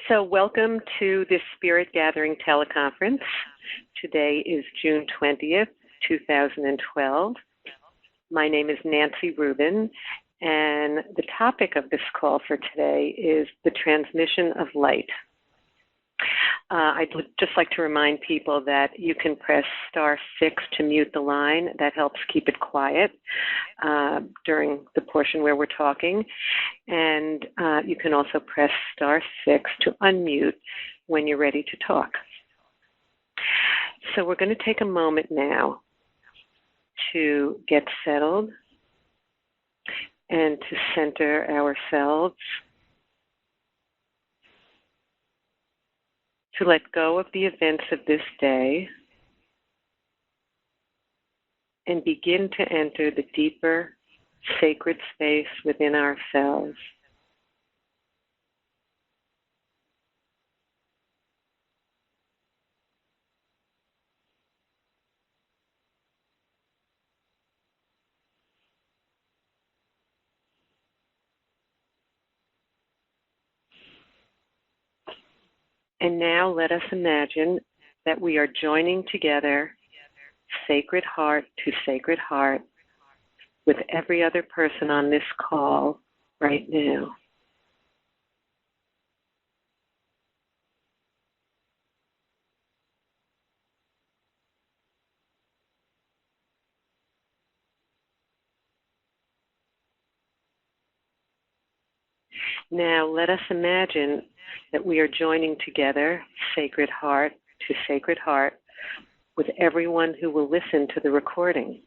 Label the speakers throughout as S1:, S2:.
S1: So welcome to this Spirit Gathering teleconference. Today is June 20th, 2012. My name is Nancy Reuben, and the topic of this call for today is the transmission of light. I'd just like to remind people that you can press *6 to mute the line. That helps keep it quiet during the portion where we're talking. And you can also press *6 to unmute when you're ready to talk. So we're going to take a moment now to get settled and to center ourselves, to let go of the events of this day and begin to enter the deeper, sacred space within ourselves. And now let us imagine that we are joining together, sacred heart to sacred heart, with every other person on this call right now. Now let us imagine that we are joining together, sacred heart to sacred heart, with everyone who will listen to the recording.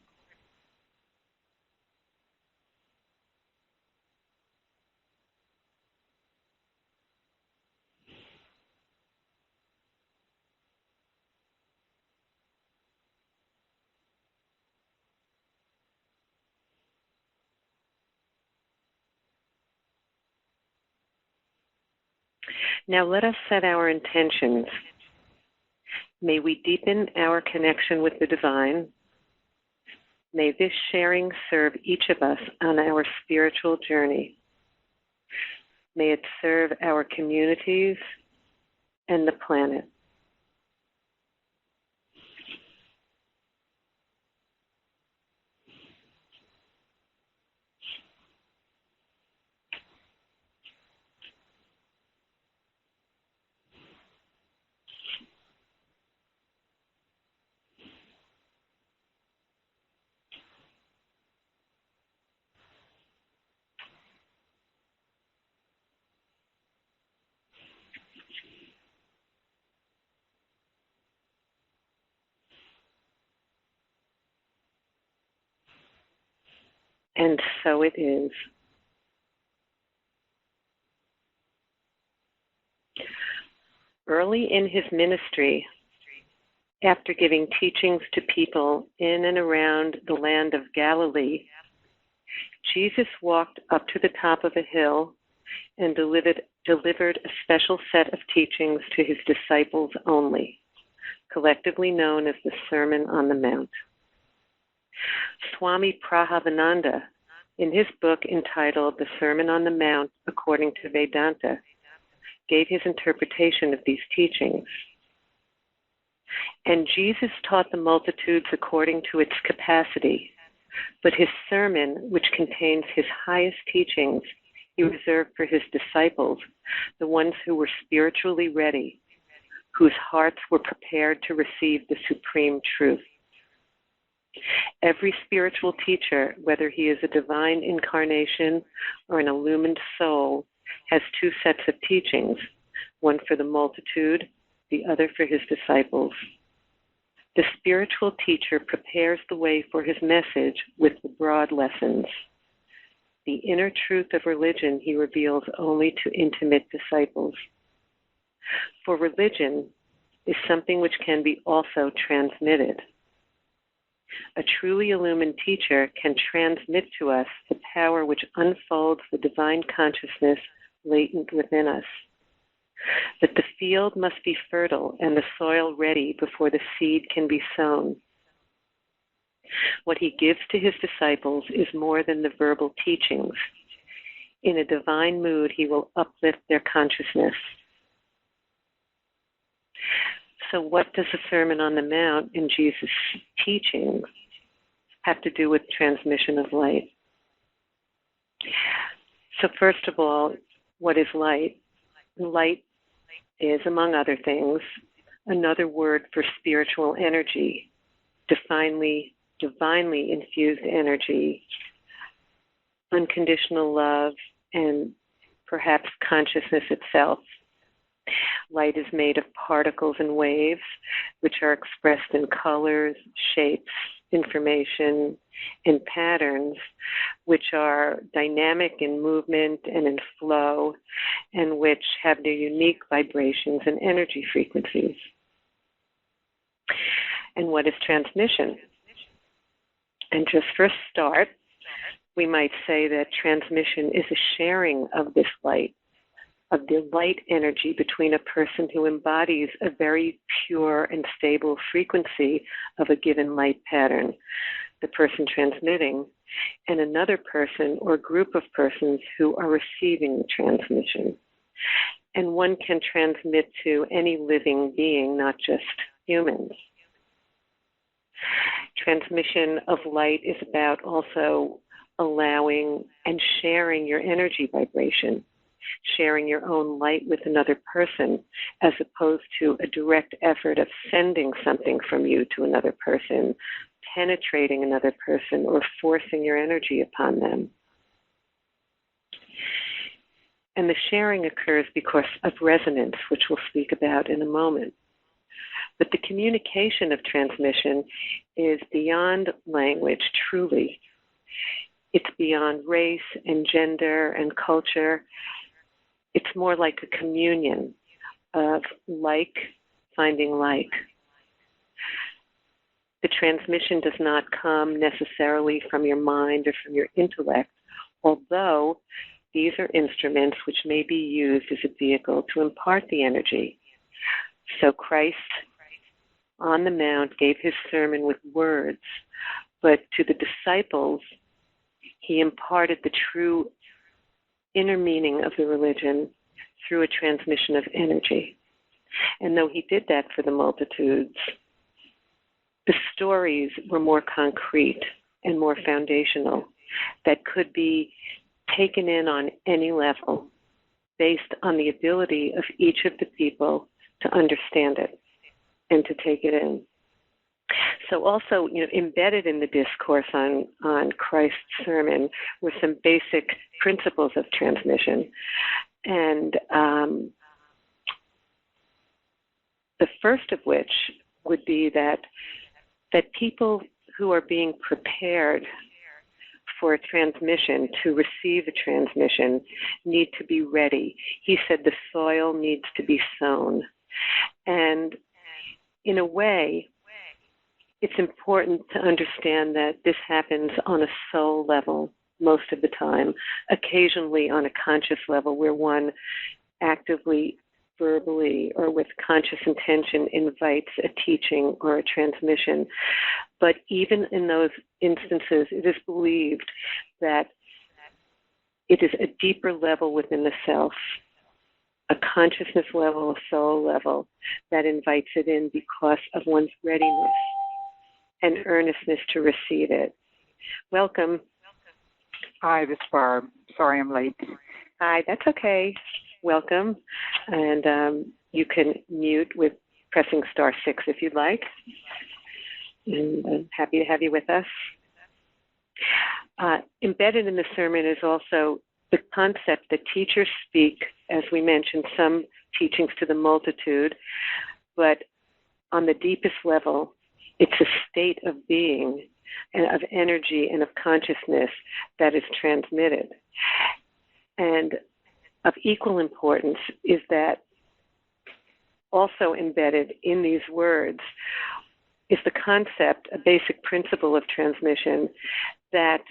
S1: Now let us set our intentions. May we deepen our connection with the divine. May this sharing serve each of us on our spiritual journey. May it serve our communities and the planet. And so it is. Early in his ministry, after giving teachings to people in and around the land of Galilee, Jesus walked up to the top of a hill and delivered a special set of teachings to his disciples only, collectively known as the Sermon on the Mount. Swami Prabhavananda, in his book entitled The Sermon on the Mount According to Vedanta, gave his interpretation of these teachings. And Jesus taught the multitudes according to its capacity, but his sermon, which contains his highest teachings, he reserved for his disciples, the ones who were spiritually ready, whose hearts were prepared to receive the supreme truth. Every spiritual teacher, whether he is a divine incarnation or an illumined soul, has two sets of teachings, one for the multitude, the other for his disciples. The spiritual teacher prepares the way for his message with the broad lessons. The inner truth of religion he reveals only to intimate disciples. For religion is something which can be also transmitted. A truly illumined teacher can transmit to us the power which unfolds the divine consciousness latent within us. But the field must be fertile and the soil ready before the seed can be sown. What he gives to his disciples is more than the verbal teachings. In a divine mood, he will uplift their consciousness. So what does the Sermon on the Mount and Jesus' teachings have to do with transmission of light? So first of all, what is light? Light is, among other things, another word for spiritual energy, divinely infused energy, unconditional love, and perhaps consciousness itself. Light is made of particles and waves, which are expressed in colors, shapes, information, and patterns, which are dynamic in movement and in flow, and which have their unique vibrations and energy frequencies. And what is transmission? And just for a start, we might say that transmission is a sharing of this light, of the light energy between a person who embodies a very pure and stable frequency of a given light pattern, the person transmitting, and another person or group of persons who are receiving the transmission. And one can transmit to any living being, not just humans. Transmission of light is about also allowing and sharing your energy vibration, sharing your own light with another person, as opposed to a direct effort of sending something from you to another person, penetrating another person, or forcing your energy upon them. And the sharing occurs because of resonance, which we'll speak about in a moment. But the communication of transmission is beyond language, truly. It's beyond race and gender and culture. It's more like a communion of like finding like. The transmission does not come necessarily from your mind or from your intellect, although these are instruments which may be used as a vehicle to impart the energy. So Christ on the Mount gave his sermon with words, but to the disciples, he imparted the true inner meaning of the religion through a transmission of energy. And though he did that for the multitudes, the stories were more concrete and more foundational, that could be taken in on any level based on the ability of each of the people to understand it and to take it in. So also, embedded in the discourse on Christ's sermon were some basic principles of transmission. And the first of which would be that people who are being prepared for a transmission, to receive a transmission, need to be ready. He said the soil needs to be sown. And in a way, it's important to understand that this happens on a soul level most of the time, occasionally on a conscious level where one actively, verbally, or with conscious intention invites a teaching or a transmission. But even in those instances, it is believed that it is a deeper level within the self, a consciousness level, a soul level, that invites it in because of one's readiness and earnestness to receive it. Welcome.
S2: Hi, this is Barb. Sorry I'm late.
S1: Hi, that's okay. Welcome. And you can mute with pressing *6 if you'd like. And I'm happy to have you with us. Embedded in the sermon is also the concept that teachers speak, as we mentioned, some teachings to the multitude, but on the deepest level, it's a state of being and of energy and of consciousness that is transmitted. And of equal importance is that also embedded in these words is the concept, a basic principle of transmission, that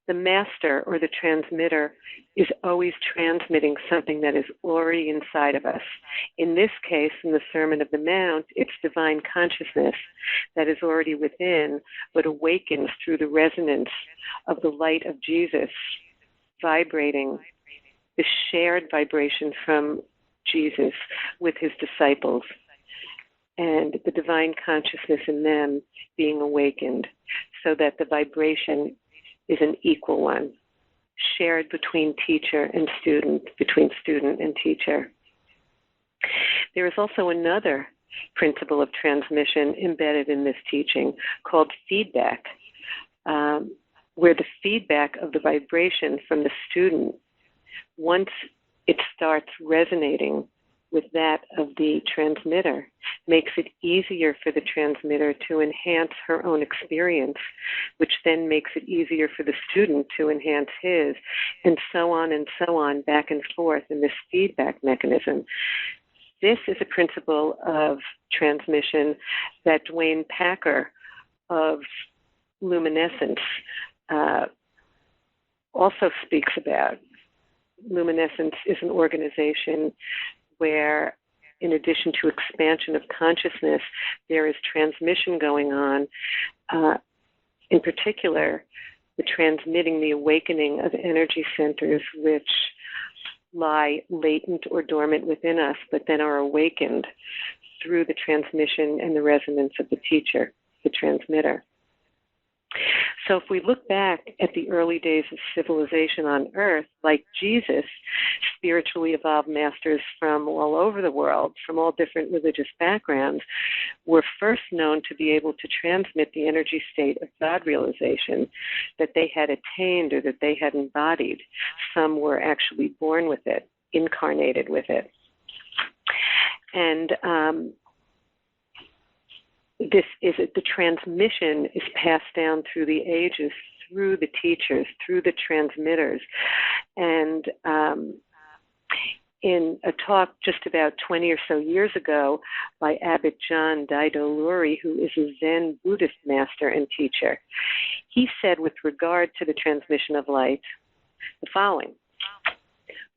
S1: the master or the transmitter is always transmitting something that is already inside of us. In this case, in the Sermon of the Mount, it's divine consciousness that is already within, but awakens through the resonance of the light of Jesus, vibrating, the shared vibration from Jesus with his disciples. and the divine consciousness in them being awakened so that the vibration is an equal one, shared between teacher and student, between student and teacher. There is also another principle of transmission embedded in this teaching called feedback, where the feedback of the vibration from the student, once it starts resonating with that of the transmitter, makes it easier for the transmitter to enhance her own experience, which then makes it easier for the student to enhance his, and so on, back and forth in this feedback mechanism. This is a principle of transmission that Dwayne Packer of Luminescence also speaks about. Luminescence is an organization where, in addition to expansion of consciousness, there is transmission going on, in particular, the transmitting, the awakening of energy centers which lie latent or dormant within us, but then are awakened through the transmission and the resonance of the teacher, the transmitter. So if we look back at the early days of civilization on Earth, like Jesus, spiritually evolved masters from all over the world, from all different religious backgrounds, were first known to be able to transmit the energy state of God realization that they had attained or that they had embodied. Some were actually born with it, incarnated with it. And the transmission is passed down through the ages, through the teachers, through the transmitters. And in a talk just about 20 or so years ago by Abbot John Daido Luri, who is a Zen Buddhist master and teacher, he said with regard to the transmission of light the following: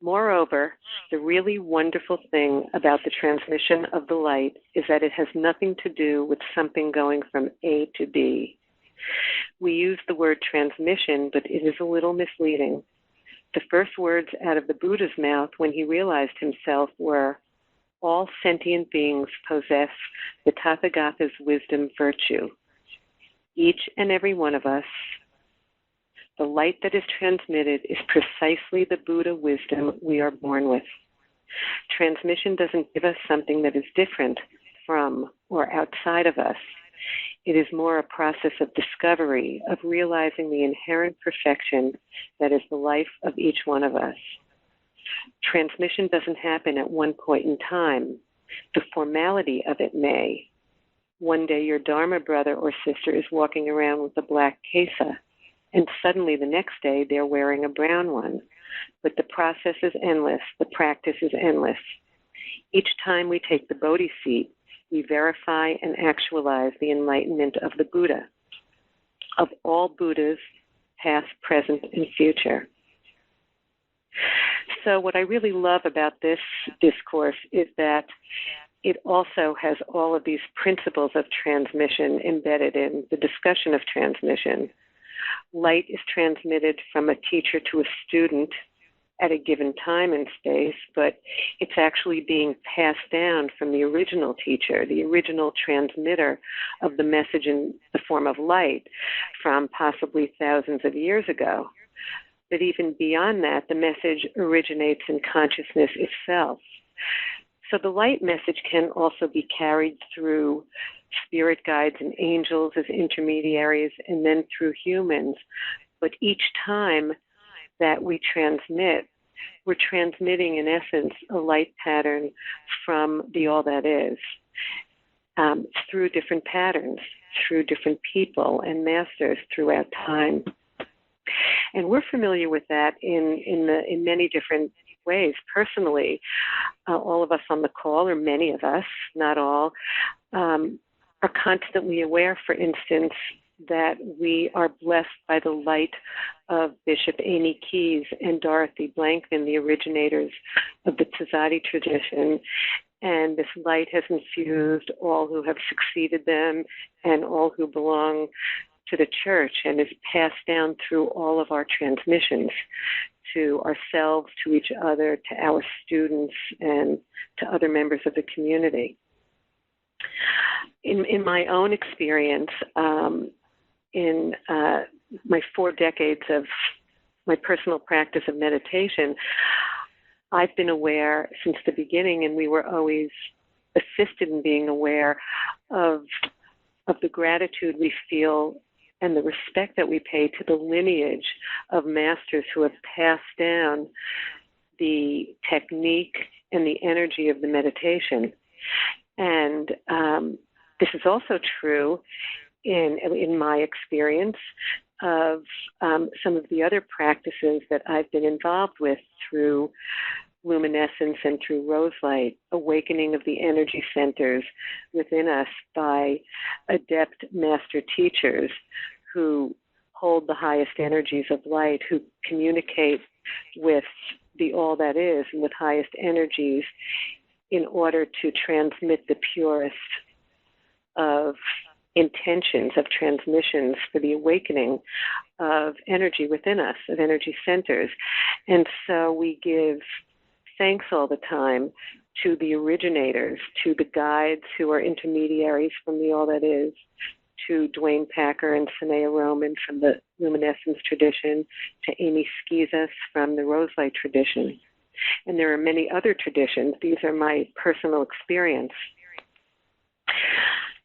S1: moreover, the really wonderful thing about the transmission of the light is that it has nothing to do with something going from A to B. We use the word transmission, but it is a little misleading. The first words out of the Buddha's mouth when he realized himself were, all sentient beings possess the Tathagata's wisdom virtue. Each and every one of us, the light that is transmitted is precisely the Buddha wisdom we are born with. Transmission doesn't give us something that is different from or outside of us. It is more a process of discovery, of realizing the inherent perfection that is the life of each one of us. Transmission doesn't happen at one point in time. The formality of it may. One day your Dharma brother or sister is walking around with a black kesa, and suddenly the next day they're wearing a brown one. But the process is endless. The practice is endless. Each time we take the Bodhi seat, we verify and actualize the enlightenment of the Buddha, of all Buddhas, past, present, and future. So what I really love about this discourse is that it also has all of these principles of transmission embedded in the discussion of transmission. Light is transmitted from a teacher to a student at a given time and space, but it's actually being passed down from the original teacher, the original transmitter of the message in the form of light from possibly thousands of years ago. But even beyond that, the message originates in consciousness itself. So the light message can also be carried through spirit guides and angels as intermediaries, and then through humans. But each time that we transmit, we're transmitting, in essence, a light pattern from the all that is, through different patterns, through different people and masters throughout time. And we're familiar with that in many different ways. Personally, all of us on the call, or many of us, not all, are constantly aware, for instance, that we are blessed by the light of Bishop Amy Keyes and Dorothy Blankman, the originators of the Tzaddi tradition. And this light has infused all who have succeeded them and all who belong to the church, and is passed down through all of our transmissions to ourselves, to each other, to our students, and to other members of the community. In my own experience, in my 4 decades of my personal practice of meditation, I've been aware since the beginning, and we were always assisted in being aware of the gratitude we feel and the respect that we pay to the lineage of masters who have passed down the technique and the energy of the meditation. And this is also true in my experience of some of the other practices that I've been involved with through luminescence and through rose light, awakening of the energy centers within us by adept master teachers who hold the highest energies of light, who communicate with the all that is and with highest energies in order to transmit the purest of intentions, of transmissions for the awakening of energy within us, of energy centers. And so we give thanks all the time to the originators, to the guides who are intermediaries from the all that is, to Dwayne Packer and Sanea Reuben from the luminescence tradition, to Amy Skizas from the Roselight tradition. And there are many other traditions. These are my personal experience.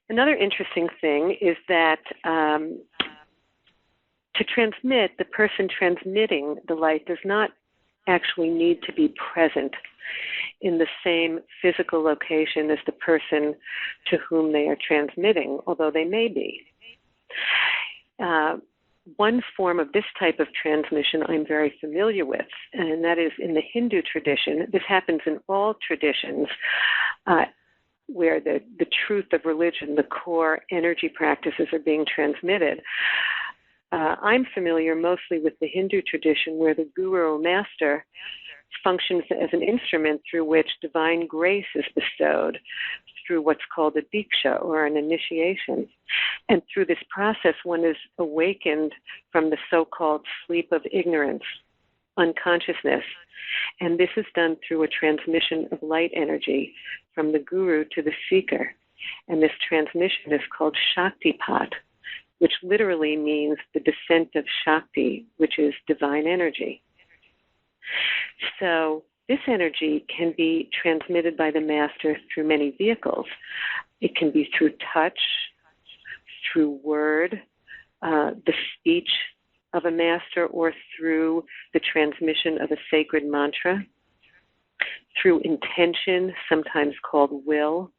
S1: Another interesting thing is that to transmit, the person transmitting the light does not actually need to be present in the same physical location as the person to whom they are transmitting, although they may be. One form of this type of transmission I'm very familiar with, and that is in the Hindu tradition. This happens in all traditions where the truth of religion, the core energy practices are being transmitted. I'm familiar mostly with the Hindu tradition where the guru or master functions as an instrument through which divine grace is bestowed through what's called a diksha or an initiation. And through this process, one is awakened from the so-called sleep of ignorance, unconsciousness. And this is done through a transmission of light energy from the guru to the seeker. And this transmission is called Shaktipat, which literally means the descent of Shakti, which is divine energy. So this energy can be transmitted by the master through many vehicles. It can be through touch, through word, the speech of a master, or through the transmission of a sacred mantra, through intention, sometimes called will,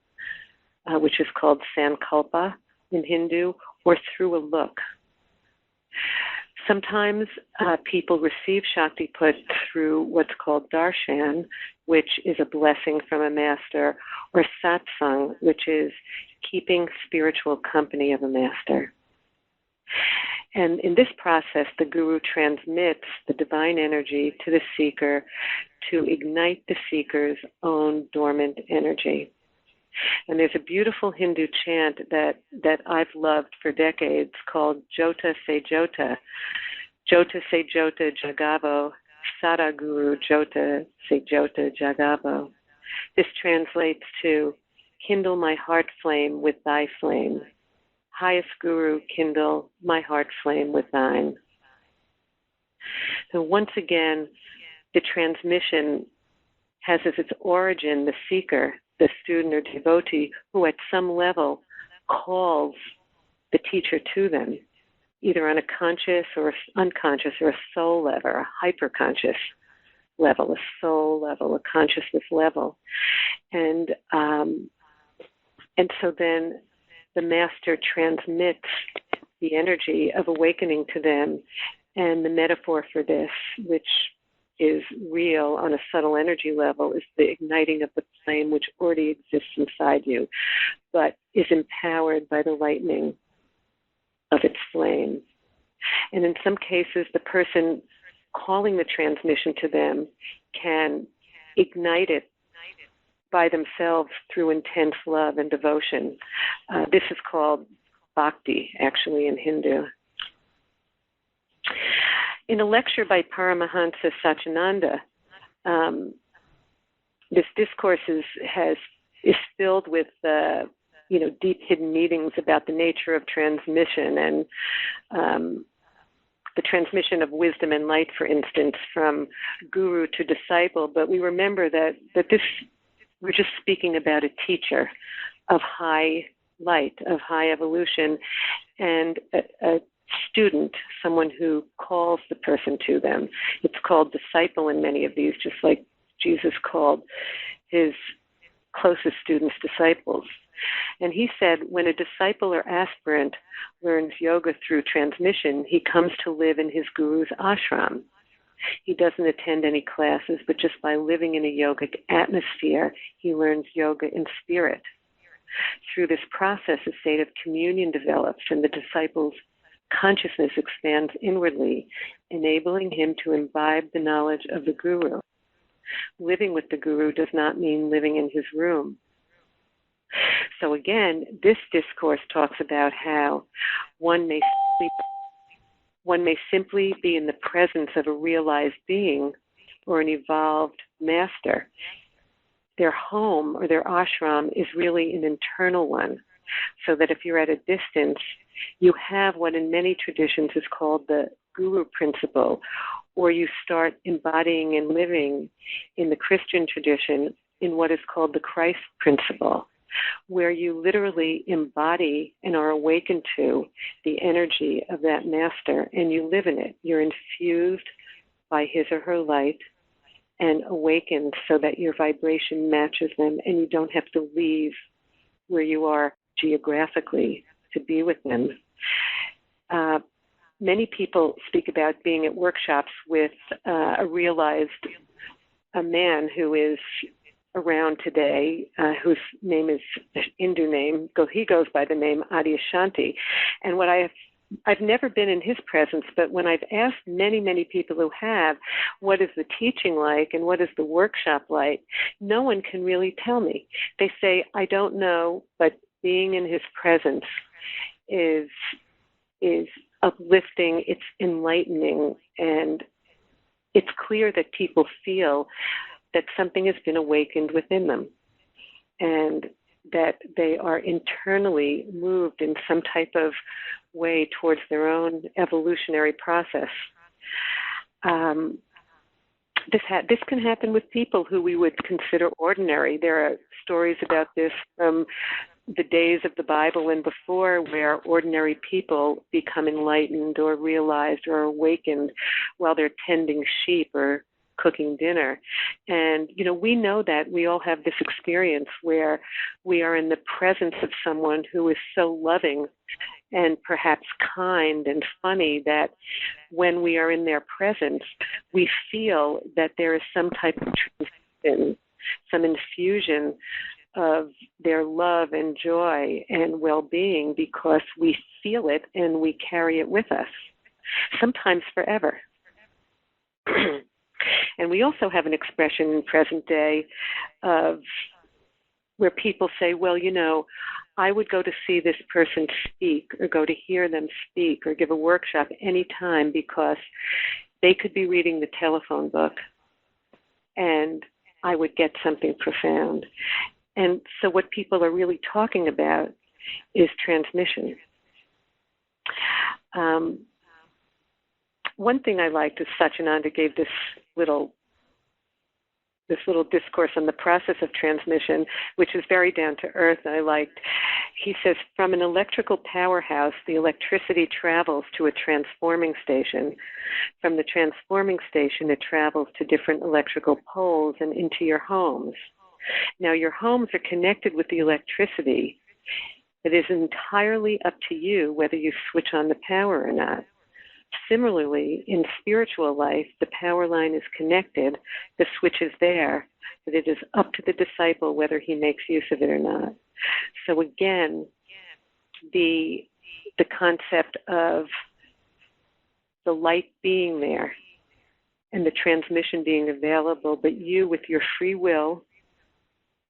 S1: which is called sankalpa in Hindu, or through a look. Sometimes people receive Shaktipat through what's called darshan, which is a blessing from a master, or satsang, which is keeping spiritual company of a master. And in this process, the guru transmits the divine energy to the seeker to ignite the seeker's own dormant energy. And there's a beautiful Hindu chant that I've loved for decades called Jota Se Jota. Jota Se Jota Jagavo, Sadaguru Jota Se Jota Jagavo. This translates to, kindle my heart flame with thy flame. Highest Guru, kindle my heart flame with thine. So once again, the transmission has as its origin the seeker, the student or devotee, who at some level calls the teacher to them, either on a conscious or unconscious or a soul level, a hyperconscious level, a soul level, a consciousness level. And so then the master transmits the energy of awakening to them, and the metaphor for this, which is real on a subtle energy level, is the igniting of the flame which already exists inside you, but is empowered by the lightning of its flame. And in some cases, the person calling the transmission to them can ignite it by themselves through intense love and devotion. This is called bhakti, actually, in Hindu. In a lecture by Paramahansa Satyananda, this discourse is filled with deep hidden meetings about the nature of transmission and the transmission of wisdom and light, for instance, from guru to disciple. But we remember that this, we're just speaking about a teacher of high light, of high evolution, and a student, someone who calls the person to them. It's called disciple in many of these, just like Jesus called his closest students disciples. And he said, when a disciple or aspirant learns yoga through transmission, he comes to live in his guru's ashram. He doesn't attend any classes, but just by living in a yogic atmosphere, he learns yoga in spirit. Through this process, a state of communion develops, and the disciple's consciousness expands inwardly, enabling him to imbibe the knowledge of the guru. Living with the guru does not mean living in his room. So again, this discourse talks about how one may simply be in the presence of a realized being or an evolved master. Their home or their ashram is really an internal one, so that if you're at a distance, you have what in many traditions is called the guru principle, or you start embodying and living in the Christian tradition in what is called the Christ principle, where you literally embody and are awakened to the energy of that master, and you live in it. You're infused by his or her light and awakened so that your vibration matches them, and you don't have to leave where you are geographically to be with them. Many people speak about being at workshops with a man who is around today, whose name is Hindu name. He goes by the name Adyashanti. And what I've never been in his presence, but when I've asked many, many people who have, what is the teaching like and what is the workshop like, no one can really tell me. They say, I don't know, but being in his presence is uplifting, it's enlightening, and it's clear that people feel that something has been awakened within them and that they are internally moved in some type of way towards their own evolutionary process. This can happen with people who we would consider ordinary. There are stories about this from the days of the Bible and before, where ordinary people become enlightened or realized or awakened while they're tending sheep or cooking dinner. And, we know that we all have this experience where we are in the presence of someone who is so loving and perhaps kind and funny that when we are in their presence, we feel that there is some type of transition, some infusion of their love and joy and well-being, because we feel it and we carry it with us, sometimes forever. And we also have an expression in present day of where people say, well, I would go to see this person speak or go to hear them speak or give a workshop anytime because they could be reading the telephone book and I would get something profound. And so what people are really talking about is transmission. One thing I liked is Satyananda gave this little discourse on the process of transmission, which is very down to earth. I liked. He says, from an electrical powerhouse, the electricity travels to a transforming station. From the transforming station, it travels to different electrical poles and into your homes. Now, your homes are connected with the electricity. It is entirely up to you whether you switch on the power or not. Similarly, in spiritual life, the power line is connected, the switch is there, but it is up to the disciple whether he makes use of it or not. So again, the concept of the light being there and the transmission being available, but you with your free will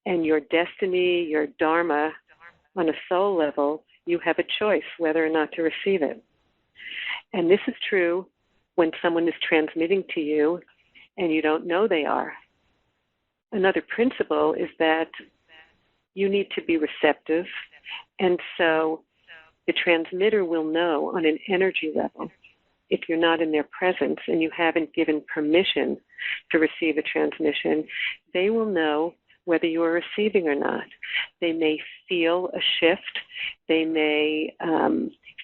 S1: and your destiny, your dharma, on a soul level, you have a choice whether or not to receive it. And this is true when someone is transmitting to you and you don't know they are. Another principle is that you need to be receptive And so the transmitter will know on an energy level, if you're not in their presence and you haven't given permission to receive a transmission, they will know whether you are receiving or not. They may feel a shift. They may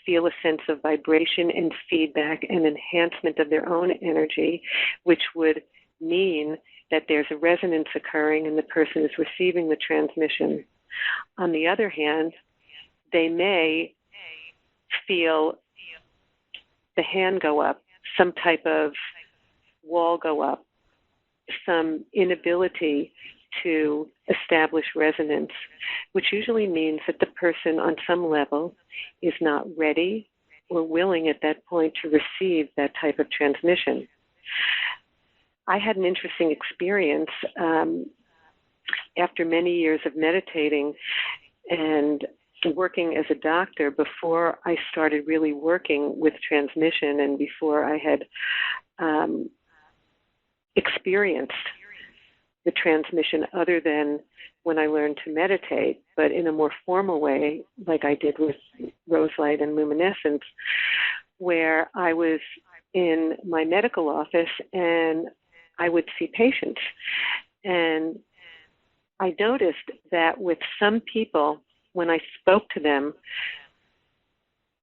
S1: feel a sense of vibration and feedback and enhancement of their own energy, which would mean that there's a resonance occurring and the person is receiving the transmission. On the other hand, they may feel the hand go up, some type of wall go up, some inability to establish resonance, which usually means that the person on some level is not ready or willing at that point to receive that type of transmission. I had an interesting experience after many years of meditating and working as a doctor before I started really working with transmission and before I had experienced the transmission other than when I learned to meditate, but in a more formal way, like I did with rose light and luminescence, where I was in my medical office and I would see patients. And I noticed that with some people, when I spoke to them,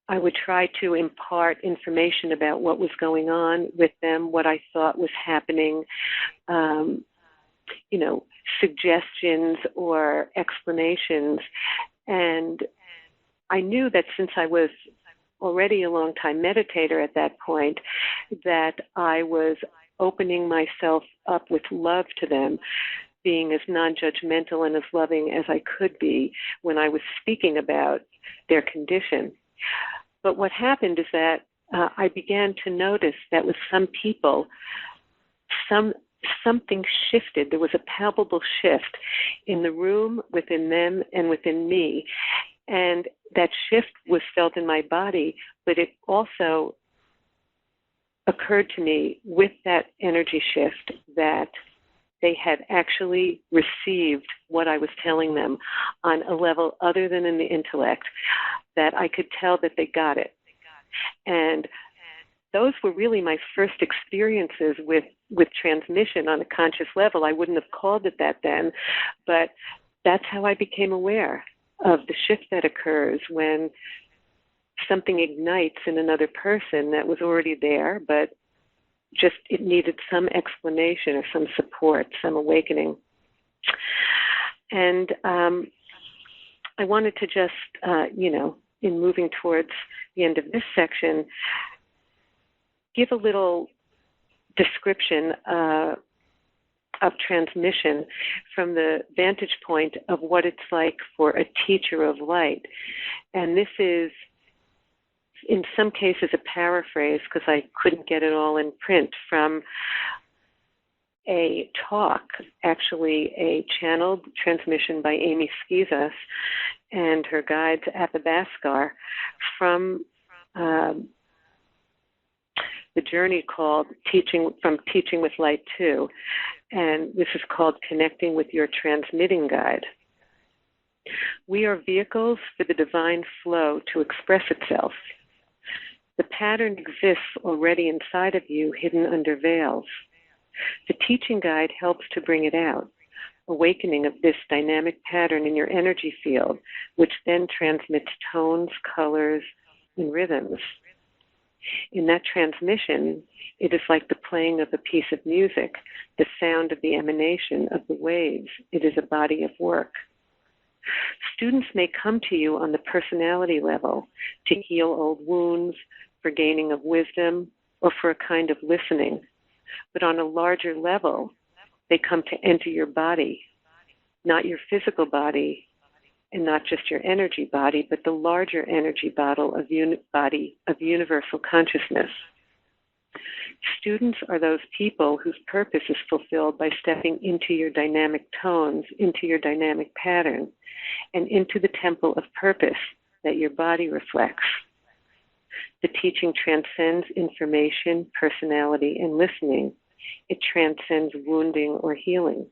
S1: I would try to impart information about what was going on with them, what I thought was happening, suggestions or explanations. And I knew that since I was already a long-time meditator at that point, that I was opening myself up with love to them, being as non-judgmental and as loving as I could be when I was speaking about their condition. But what happened is that I began to notice that with some people, something shifted. There was a palpable shift in the room, within them, and within me. And that shift was felt in my body, but it also occurred to me with that energy shift that they had actually received what I was telling them on a level other than in the intellect, that I could tell that they got it. And those were really my first experiences with transmission on a conscious level. I wouldn't have called it that then, but that's how I became aware of the shift that occurs when something ignites in another person that was already there, but just it needed some explanation or some support, some awakening. And I wanted to just, in moving towards the end of this section, give a little description of transmission from the vantage point of what it's like for a teacher of light. And this is, in some cases, a paraphrase, because I couldn't get it all in print, from a talk, actually a channeled transmission by Amy Skizas and her guide Athabascar from the journey called Teaching with Light 2. And this is called Connecting with Your Transmitting Guide. We are vehicles for the divine flow to express itself. The pattern exists already inside of you, hidden under veils. The teaching guide helps to bring it out, awakening of this dynamic pattern in your energy field, which then transmits tones, colors, and rhythms. In that transmission, it is like the playing of a piece of music, the sound of the emanation of the waves. It is a body of work. Students may come to you on the personality level to heal old wounds, for gaining of wisdom, or for a kind of listening. But on a larger level, they come to enter your body, not your physical body, and not just your energy body, but the larger energy body of universal consciousness. Students are those people whose purpose is fulfilled by stepping into your dynamic tones, into your dynamic pattern, and into the temple of purpose that your body reflects. The teaching transcends information, personality, and listening. It transcends wounding or healing.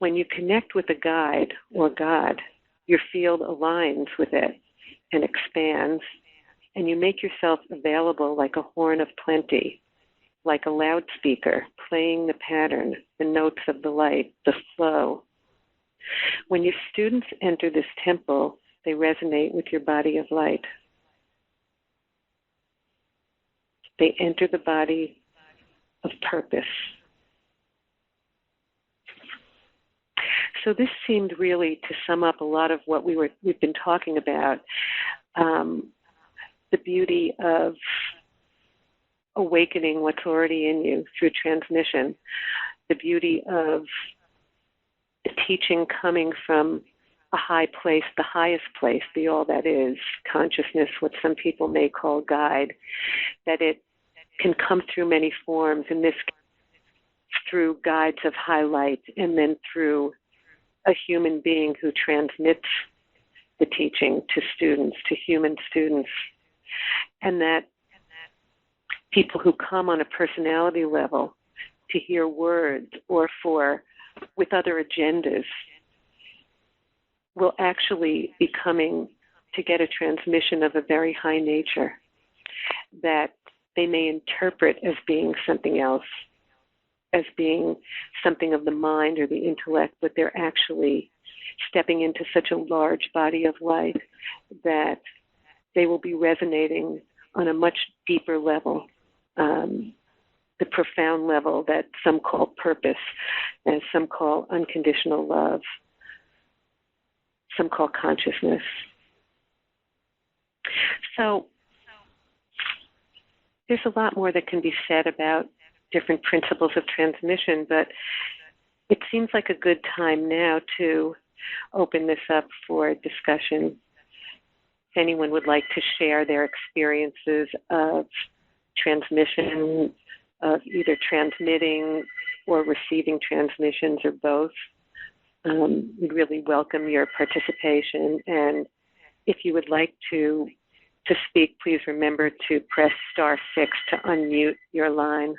S1: When you connect with a guide or God, your field aligns with it and expands, and you make yourself available like a horn of plenty, like a loudspeaker, playing the pattern, the notes of the light, the flow. When your students enter this temple, they resonate with your body of light. They enter the body of purpose. So this seemed really to sum up a lot of what we've been talking about, the beauty of awakening what's already in you through transmission, the beauty of the teaching coming from a high place, the highest place, the all that is, consciousness, what some people may call guide, that it can come through many forms, in this through guides of highlight, and then through a human being who transmits the teaching to students, to human students, and that people who come on a personality level to hear words or with other agendas will actually be coming to get a transmission of a very high nature that they may interpret as being something else, as being something of the mind or the intellect, but they're actually stepping into such a large body of light that they will be resonating on a much deeper level, the profound level that some call purpose, and some call unconditional love, some call consciousness. So there's a lot more that can be said about different principles of transmission, but it seems like a good time now to open this up for discussion. If anyone would like to share their experiences of transmission, of either transmitting or receiving transmissions or both, we'd really welcome your participation. And if you would like to speak, please remember to press *6 to unmute your line.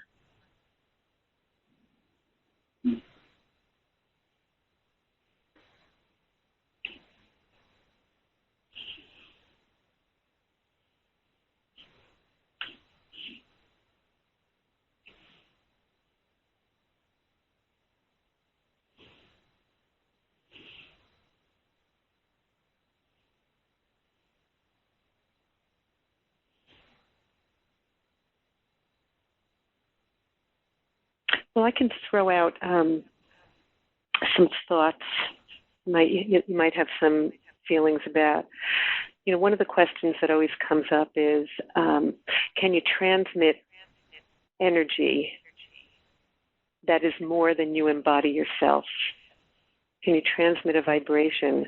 S1: Well, I can throw out some thoughts you might have some feelings about. You know, one of the questions that always comes up is, can you transmit energy that is more than you embody yourself? Can you transmit a vibration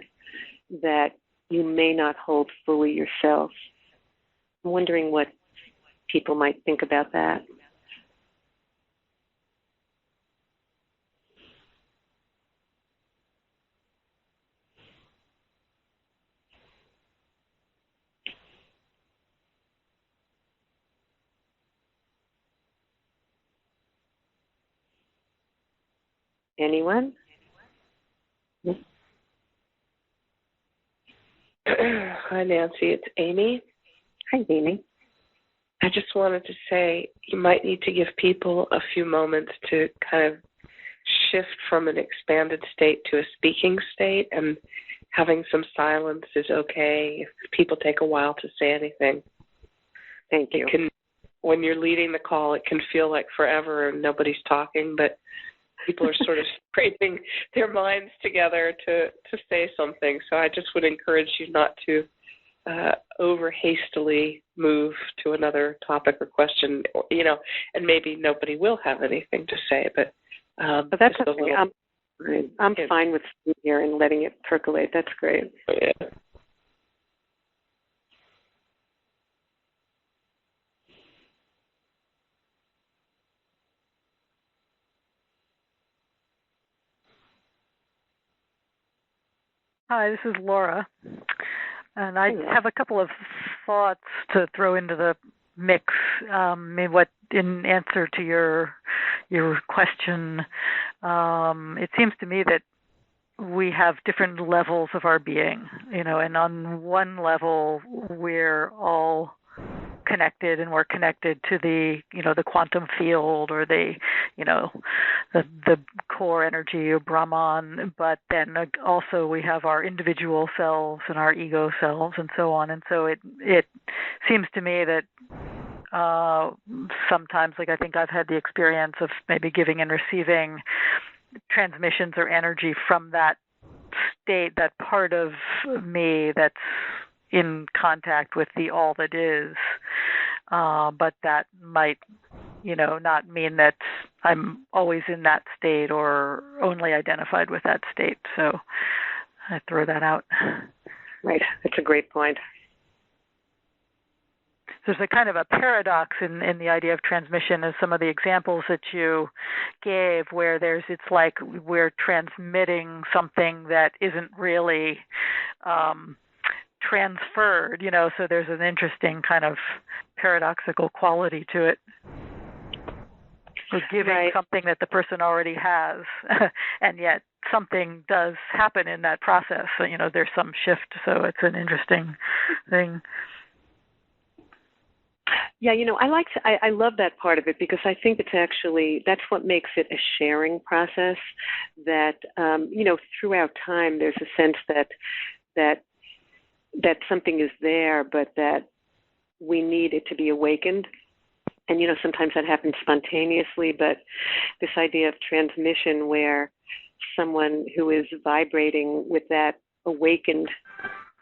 S1: that you may not hold fully yourself? I'm wondering what people might think about that. Anyone?
S3: Hi, Nancy. It's Amy.
S1: Hi, Amy.
S3: I just wanted to say you might need to give people a few moments to kind of shift from an expanded state to a speaking state, and having some silence is okay if people take a while to say anything.
S1: Thank you.
S3: When you're leading the call, it can feel like forever and nobody's talking, but people are sort of scraping their minds together to say something. So I just would encourage you not to over hastily move to another topic or question, and maybe nobody will have anything to say, but
S1: that's okay. I'm fine with sitting here and letting it percolate. That's great.
S3: Yeah.
S2: Hi, this is Laura, and I have a couple of thoughts to throw into the mix. In answer to your question, it seems to me that we have different levels of our being, and on one level we're all connected, and we're connected to the quantum field, or the core energy, or Brahman. But then also we have our individual selves and our ego selves and so on. And so it seems to me that sometimes, like, I think I've had the experience of maybe giving and receiving transmissions or energy from that state, that part of me that's in contact with the all that is. But that might, not mean that I'm always in that state or only identified with that state. So I throw that out.
S1: Right. That's a great point.
S2: There's a kind of a paradox in the idea of transmission, as some of the examples that you gave, where it's like we're transmitting something that isn't really transferred, so there's an interesting kind of paradoxical quality to it. We're giving something that the person already has, and yet something does happen in that process. So, there's some shift, so it's an interesting thing.
S1: Yeah, I love that part of it, because I think that's what makes it a sharing process, that, throughout time there's a sense that something is there, but that we need it to be awakened. And, sometimes that happens spontaneously, but this idea of transmission, where someone who is vibrating with that awakened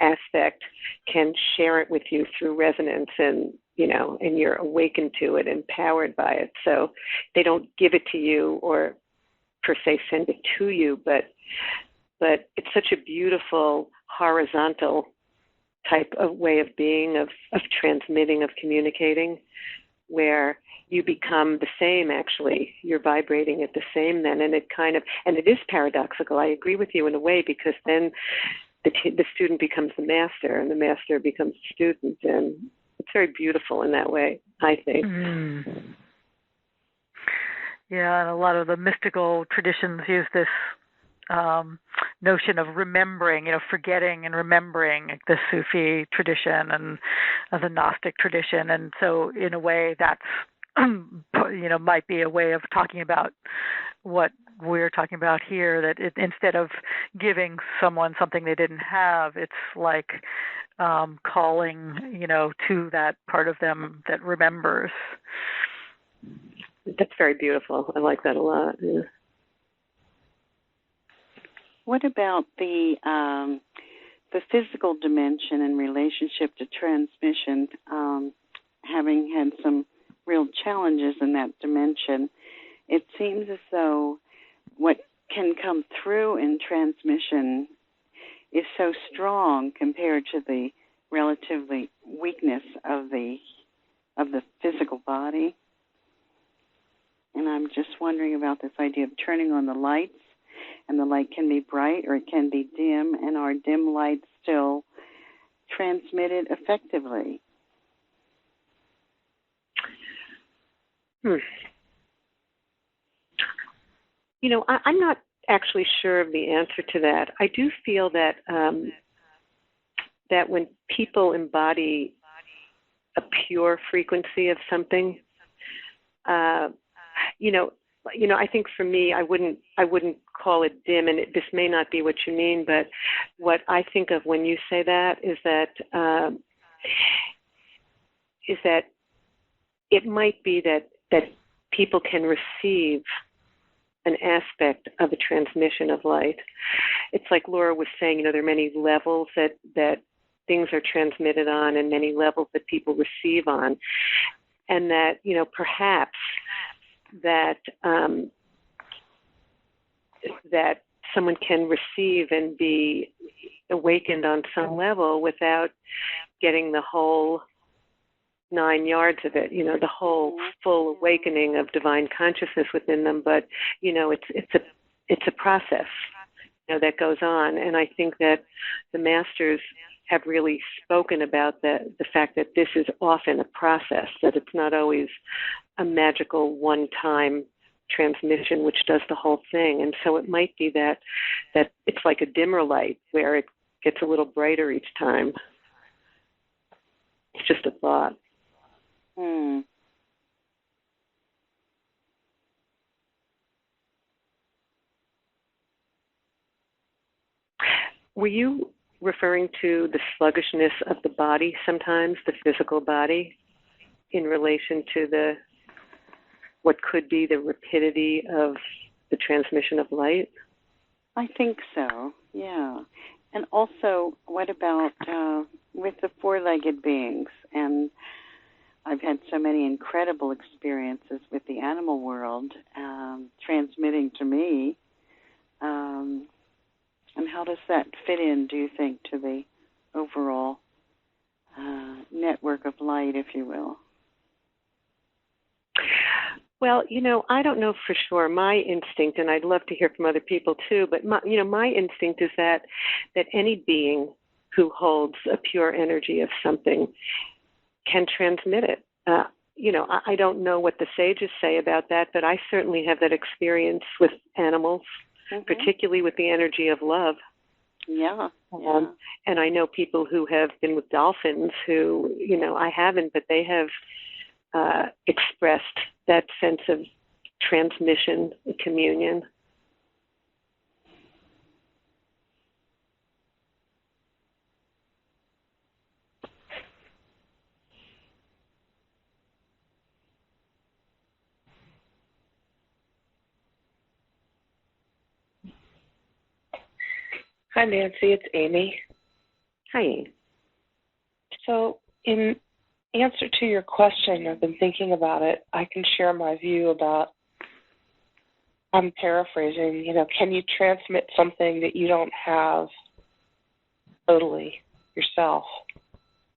S1: aspect can share it with you through resonance, and you're awakened to it, empowered by it. So they don't give it to you or per se send it to you, but it's such a beautiful horizontal type of way of being, of transmitting, of communicating, where you become the same. Actually, you're vibrating at the same then, and it is paradoxical. I agree with you in a way, because then the student becomes the master, and the master becomes the student, and it's very beautiful in that way, I think.
S2: Mm. Yeah, and a lot of the mystical traditions use this notion of remembering, forgetting and remembering, like the Sufi tradition and the Gnostic tradition. And so in a way that's, might be a way of talking about what we're talking about here, that instead of giving someone something they didn't have, it's like calling, to that part of them that remembers.
S1: That's very beautiful. I like that a lot. Yeah.
S4: What about the physical dimension in relationship to transmission? Having had some real challenges in that dimension, it seems as though what can come through in transmission is so strong compared to the relatively weakness of the physical body. And I'm just wondering about this idea of turning on the lights, and the light can be bright or it can be dim, and are dim lights still transmitted effectively?
S1: I'm not actually sure of the answer to that. I do feel that that when people embody a pure frequency of something, I think for me, I wouldn't call it dim, and this may not be what you mean, but what I think of when you say that is that it might be that people can receive an aspect of a transmission of light. It's like Laura was saying, there are many levels that things are transmitted on, and many levels that people receive on, and that, perhaps that that someone can receive and be awakened on some level without getting the whole 9 yards of it, the whole full awakening of divine consciousness within them. But it's a process, that goes on, and I think that the masters have really spoken about the fact that this is often a process, that it's not always a magical one-time transmission, which does the whole thing. And so it might be that it's like a dimmer light where it gets a little brighter each time. It's just a thought. Were you referring to the sluggishness of the body sometimes, the physical body, in relation to what could be the rapidity of the transmission of light?
S4: I think so, yeah. And also, what about with the four-legged beings? And I've had so many incredible experiences with the animal world transmitting to me. And how does that fit in, do you think, to the overall network of light, if you will?
S1: Well, I don't know for sure. My instinct, and I'd love to hear from other people too, but my instinct is that any being who holds a pure energy of something can transmit it. I don't know what the sages say about that, but I certainly have that experience with animals, particularly with the energy of love.
S4: Yeah.
S1: And I know people who have been with dolphins who, I haven't, but they have expressed that sense of transmission, communion.
S3: Hi, Nancy. It's Amy.
S1: Hi, Amy.
S3: So, in answer to your question, I've been thinking about it. I can share my view about, I'm paraphrasing, can you transmit something that you don't have totally yourself?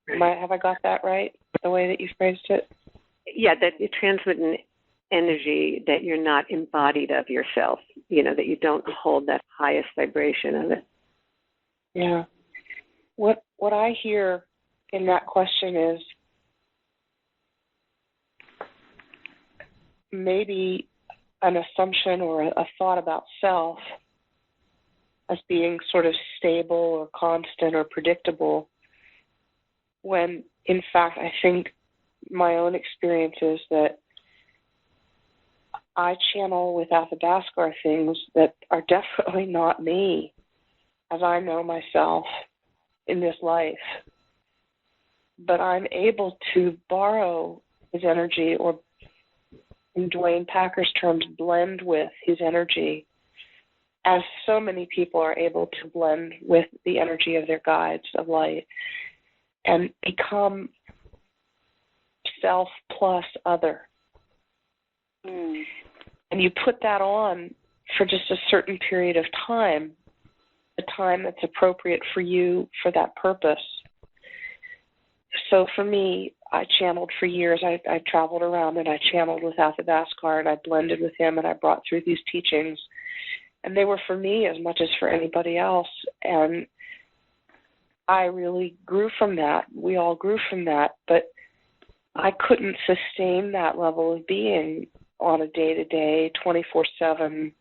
S3: Have I got that right, the way that you phrased it?
S1: Yeah, that you transmit an energy that you're not embodied of yourself, that you don't hold that highest vibration of it.
S3: Yeah. What I hear in that question is maybe an assumption or a thought about self as being sort of stable or constant or predictable, when in fact I think my own experience is that I channel with Athabascar things that are definitely not me as I know myself in this life. But I'm able to borrow his energy, or in Dwayne Packer's terms, blend with his energy, as so many people are able to blend with the energy of their guides of light and become self plus other. And you put that on for just a certain period of time, a time that's appropriate for you for that purpose. So for me, I channeled for years. I traveled around and I channeled with Athabascar and I blended with him and I brought through these teachings. And they were for me as much as for anybody else. And I really grew from that. We all grew from that. But I couldn't sustain that level of being on a day-to-day, 24/7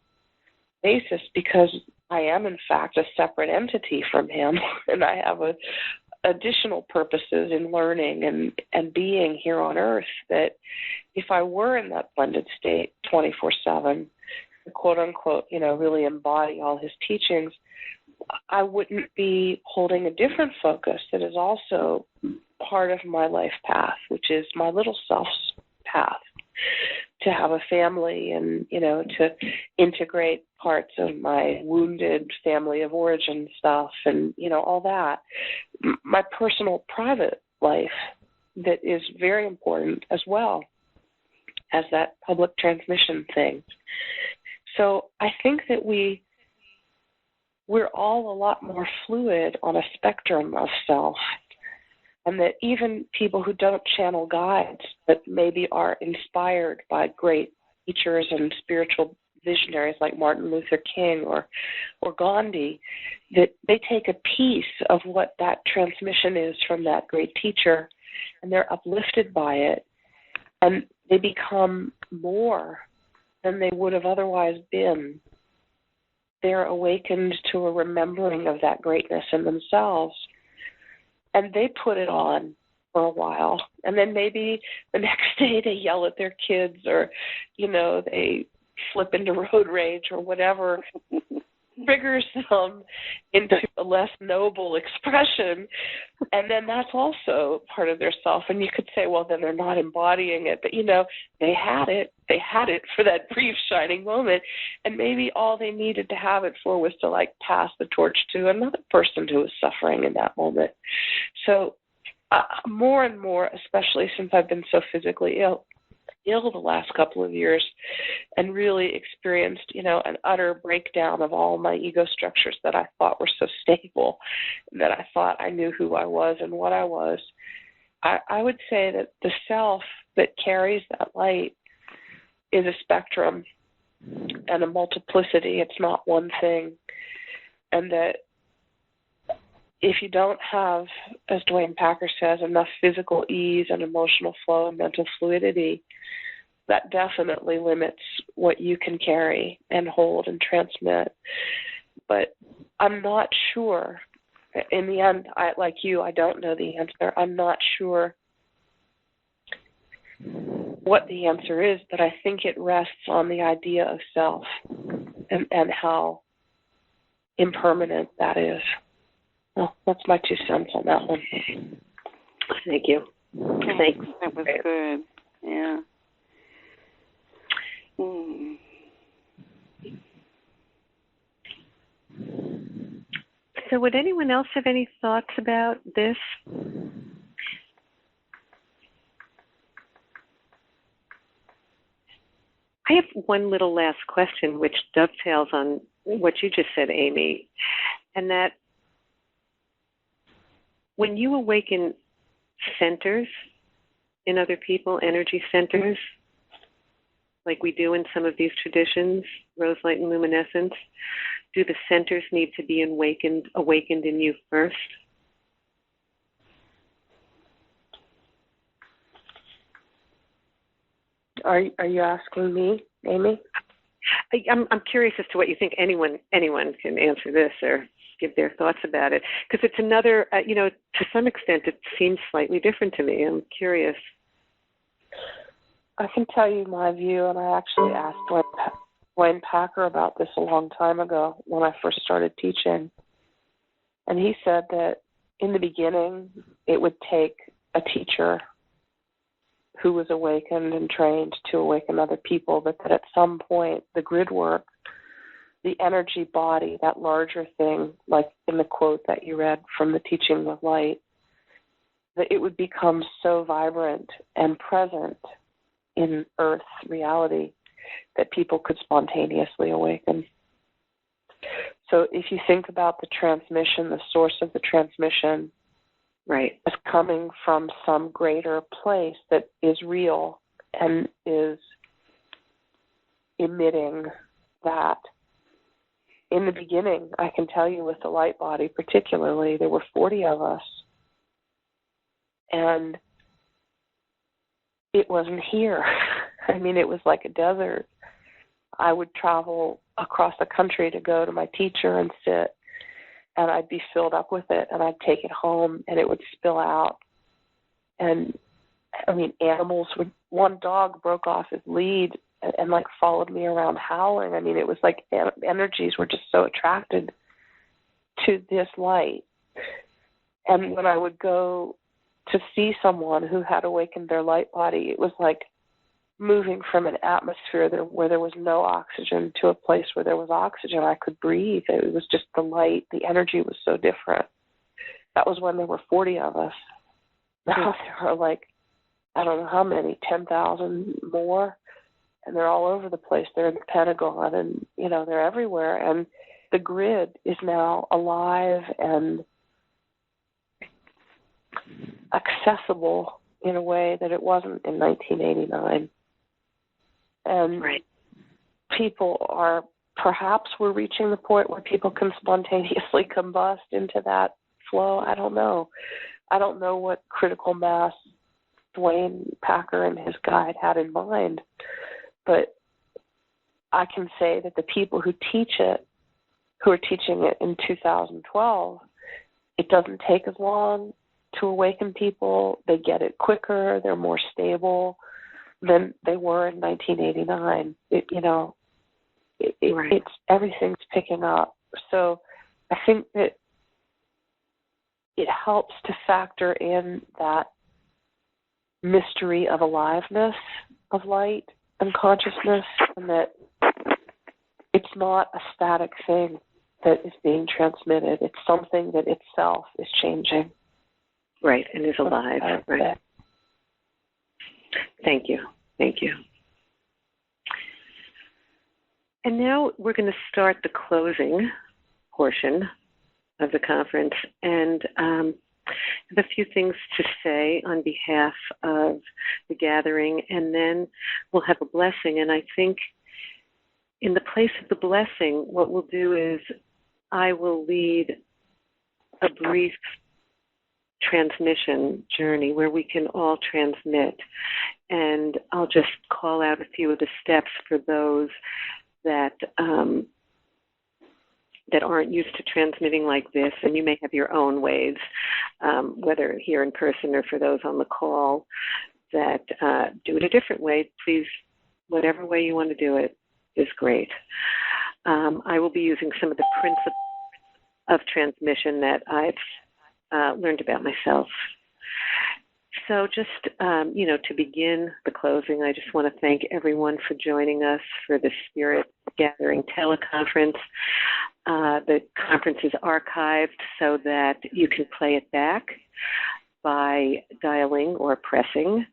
S3: basis because I am, in fact, a separate entity from him. And I have additional purposes in learning and being here on earth that if I were in that blended state 24/7, quote unquote, really embody all his teachings, I wouldn't be holding a different focus that is also part of my life path, which is my little self's path, to have a family and, to integrate parts of my wounded family of origin stuff and, all that. My personal private life that is very important as well as that public transmission thing. So I think that we're all a lot more fluid on a spectrum of self, and that even people who don't channel guides but maybe are inspired by great teachers and spiritual visionaries like Martin Luther King or Gandhi, that they take a piece of what that transmission is from that great teacher and they're uplifted by it and they become more than they would have otherwise been. They're awakened to a remembering of that greatness in themselves. And they put it on for a while. And then maybe the next day they yell at their kids, or, they slip into road rage or whatever triggers them into a less noble expression. And then that's also part of their self. And you could say, well, then they're not embodying it. But, they had it. They had it for that brief shining moment. And maybe all they needed to have it for was to, pass the torch to another person who was suffering in that moment. So more and more, especially since I've been so physically ill the last couple of years, and really experienced, an utter breakdown of all my ego structures that I thought were so stable, that I thought I knew who I was and what I was. I would say that the self that carries that light is a spectrum and a multiplicity. It's not one thing. And that if you don't have, as Dwayne Packer says, enough physical ease and emotional flow and mental fluidity, that definitely limits what you can carry and hold and transmit. But I'm not sure. In the end, like you, I don't know the answer. I'm not sure what the answer is, but I think it rests on the idea of self and how impermanent that is. Well, that's my 2 cents on that one.
S1: Thank you. Thanks.
S4: That was good. Yeah.
S1: So would anyone else have any thoughts about this? I have one little last question which dovetails on what you just said, Amy, and that when you awaken centers in other people, energy centers, like we do in some of these traditions, rose light and luminescence, do the centers need to be awakened in you first?
S3: Are you asking me, Amy?
S1: I'm curious as to what you think. Anyone can answer this or give their thoughts about it, because it's another, to some extent it seems slightly different to me. I'm curious.
S3: I can tell you my view, and I actually asked Dwayne Packer about this a long time ago when I first started teaching. And he said that in the beginning it would take a teacher who was awakened and trained to awaken other people, but that at some point the grid work, the energy body, that larger thing, like in the quote that you read from the Teaching of Light, that it would become so vibrant and present in Earth's reality that people could spontaneously awaken. So if you think about the transmission, the source of the transmission, right, as coming from some greater place that is real and is emitting that. In the beginning, I can tell you with the light body particularly, there were 40 of us. And it wasn't here. I mean, it was like a desert. I would travel across the country to go to my teacher and sit, and I'd be filled up with it, and I'd take it home, and it would spill out. And, I mean, one dog broke off his lead and followed me around howling. I mean, it was like energies were just so attracted to this light. And when I would go to see someone who had awakened their light body, it was like moving from an atmosphere where there was no oxygen to a place where there was oxygen. I could breathe. It was just the light. The energy was so different. That was when there were 40 of us. Now there are I don't know how many, 10,000 more, and they're all over the place. They're in the Pentagon, and, they're everywhere. And the grid is now alive and accessible in a way that it wasn't in 1989. And
S1: right.
S3: People we're reaching the point where people can spontaneously combust into that flow. I don't know. I don't know what critical mass Dwayne Packer and his guide had in mind, but I can say that the people who teach it, who are teaching it in 2012, it doesn't take as long to awaken people. They get it quicker. They're more stable than they were in 1989.
S1: Right.
S3: It's everything's picking up. So I think that it helps to factor in that mystery of aliveness of light and consciousness, and that it's not a static thing that is being transmitted. It's something that itself is changing.
S1: Right, and is alive. Right. Thank you. Thank you. And now we're going to start the closing portion of the conference, and I have a few things to say on behalf of the gathering, and then we'll have a blessing. And I think in the place of the blessing, what we'll do is I will lead a brief transmission journey where we can all transmit, and I'll just call out a few of the steps for those that that aren't used to transmitting like this, and you may have your own ways, whether here in person or for those on the call that do it a different way. Please, whatever way you want to do it is great. I will be using some of the principles of transmission that I've learned about myself. So just, to begin the closing, I just want to thank everyone for joining us for the Spirit Gathering teleconference. The conference is archived so that you can play it back by dialing or pressing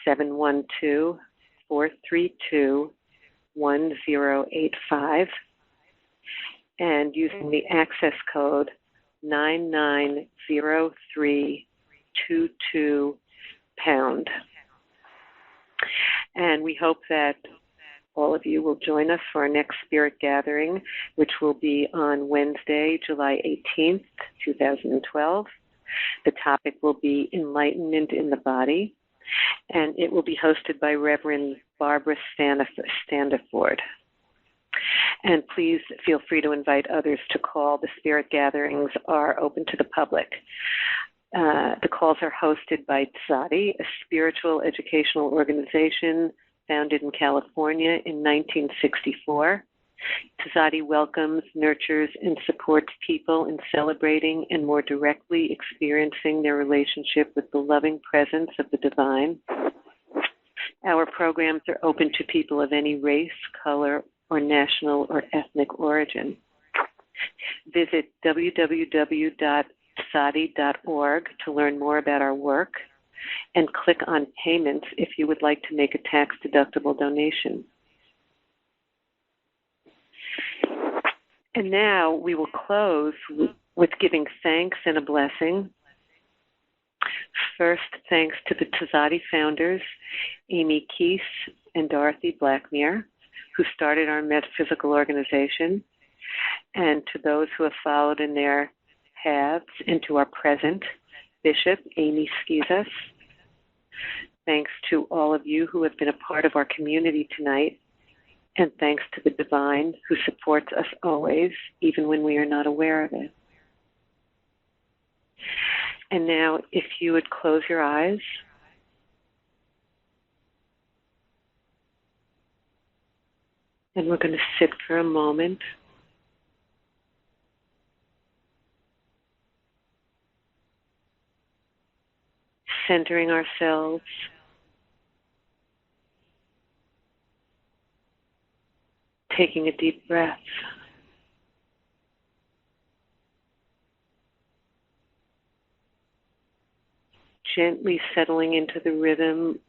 S1: 712-432-1085 and using the access code 990322#. And we hope that all of you will join us for our next Spirit Gathering, which will be on Wednesday, July 18th, 2012. The topic will be Enlightenment in the Body, and it will be hosted by Reverend Barbara Standiford. And please feel free to invite others to call. The Spirit Gatherings are open to the public. The calls are hosted by Tzaddi, a spiritual educational organization founded in California in 1964. Tzaddi welcomes, nurtures, and supports people in celebrating and more directly experiencing their relationship with the loving presence of the divine. Our programs are open to people of any race, color, or national or ethnic origin. Visit www.tzaddi.org to learn more about our work, and click on Payments if you would like to make a tax-deductible donation. And now we will close with giving thanks and a blessing. First, thanks to the Tzaddi founders, Amy Keese and Dorothy Blackmere, who started our metaphysical organization, and to those who have followed in their paths, and to our present Bishop, Amy Skizas. Thanks to all of you who have been a part of our community tonight, and thanks to the Divine who supports us always, even when we are not aware of it. And now, if you would close your eyes. And we're going to sit for a moment. Centering ourselves. Taking a deep breath. Gently settling into the rhythm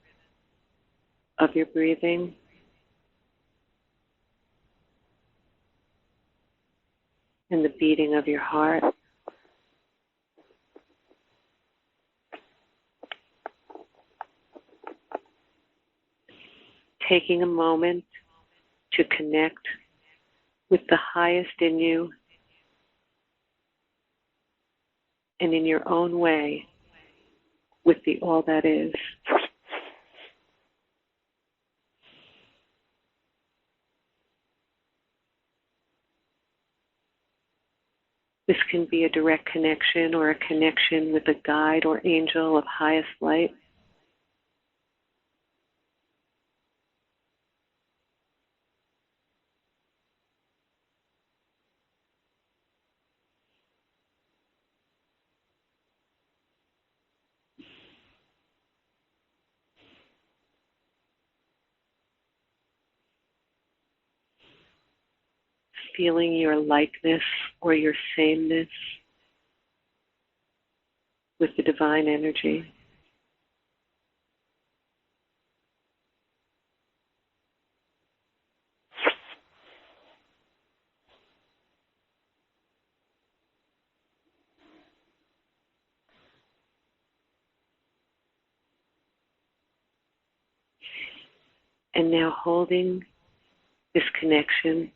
S1: of your breathing. And the beating of your heart. Taking a moment to connect with the highest in you and in your own way with the all that is. can be a direct connection or a connection with a guide or angel of highest light. Feeling your likeness or your sameness with the divine energy. And now holding this connection,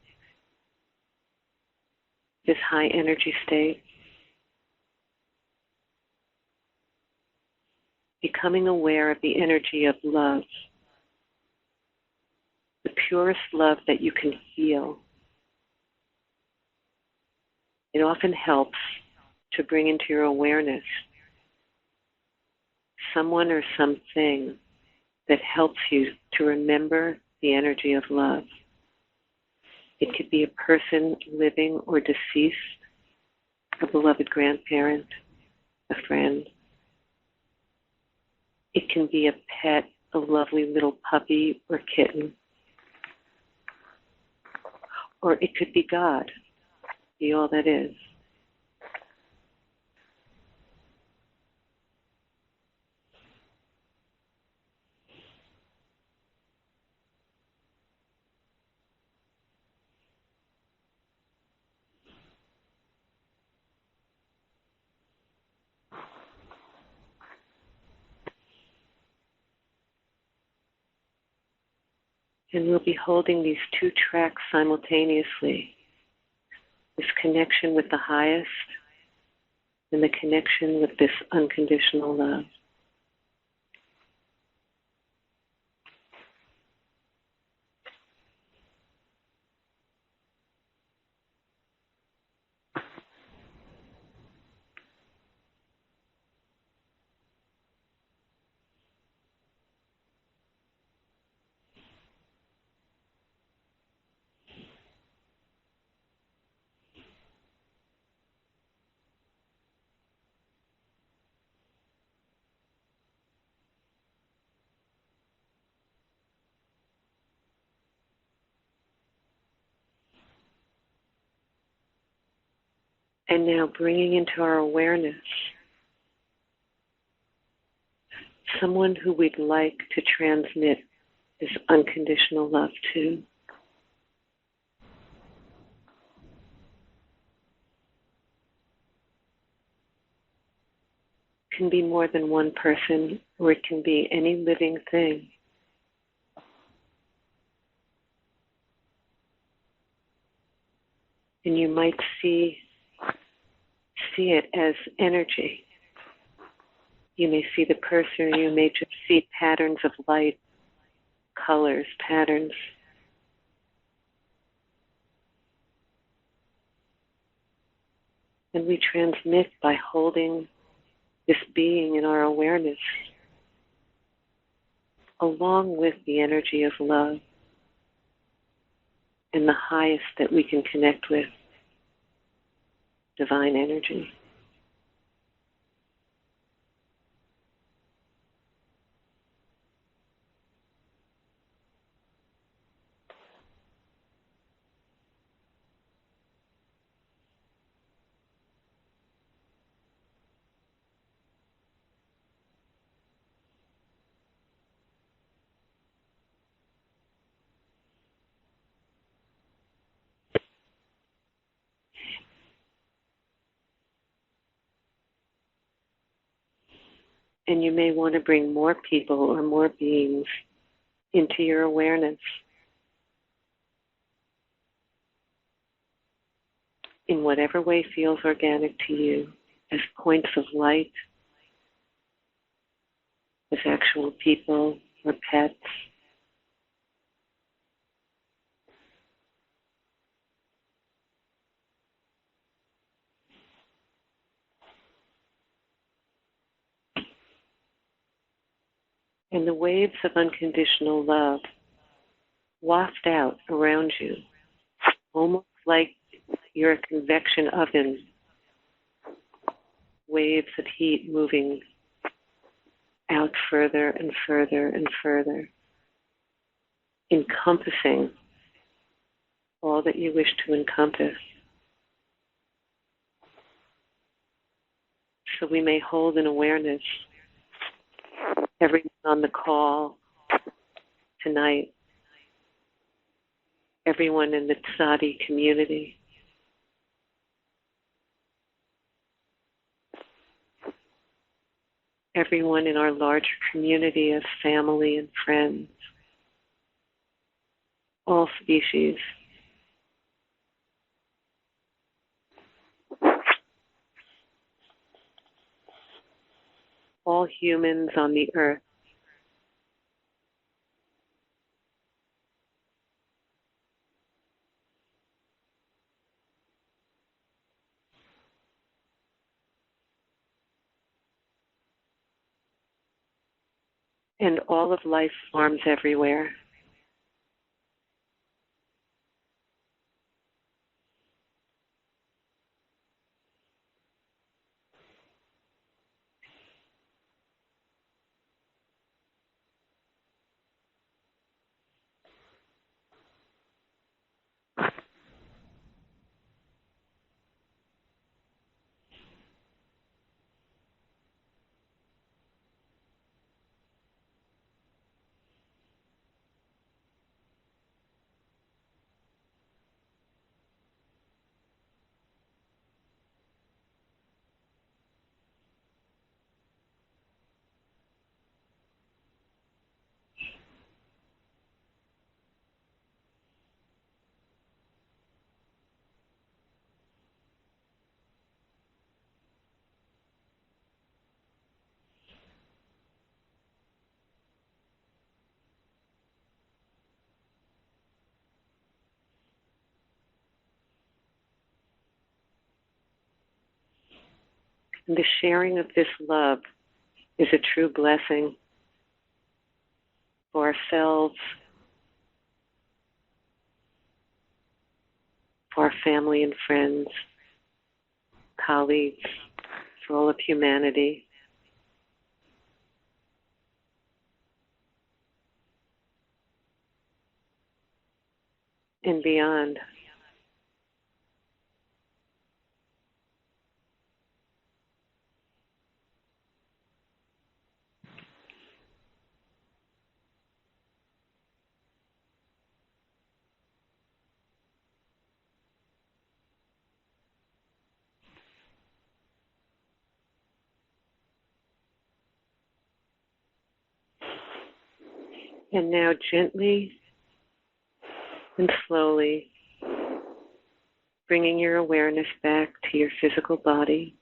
S1: this high energy state, becoming aware of the energy of love, the purest love that you can feel. It often helps to bring into your awareness someone or something that helps you to remember the energy of love. It could be a person living or deceased, a beloved grandparent, a friend. It can be a pet, a lovely little puppy or kitten. Or it could be God, be all that is. And we'll be holding these two tracks simultaneously. This connection with the highest and the connection with this unconditional love. And now bringing into our awareness someone who we'd like to transmit this unconditional love to. It can be more than one person, or it can be any living thing. And you might see it as energy. You may see the person, or you may just see patterns of light, colors, patterns. And we transmit by holding this being in our awareness, along with the energy of love and the highest that we can connect with, divine energy. And you may want to bring more people or more beings into your awareness in whatever way feels organic to you, as points of light, as actual people or pets. And the waves of unconditional love waft out around you, almost like you're a convection oven, waves of heat moving out further and further and further, encompassing all that you wish to encompass. So we may hold in awareness everyone on the call tonight, everyone in the Tzaddi community, everyone in our larger community of family and friends, all species. All humans on the earth. And all of life forms everywhere. And the sharing of this love is a true blessing for ourselves, for our family and friends, colleagues, for all of humanity. And beyond. And now gently and slowly bringing your awareness back to your physical body.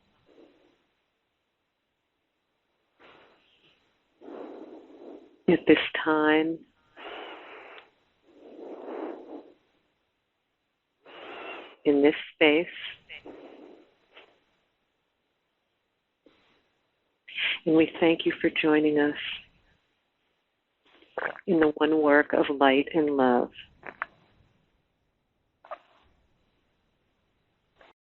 S1: At this time, in this space, and we thank you for joining us in the one work of light and love.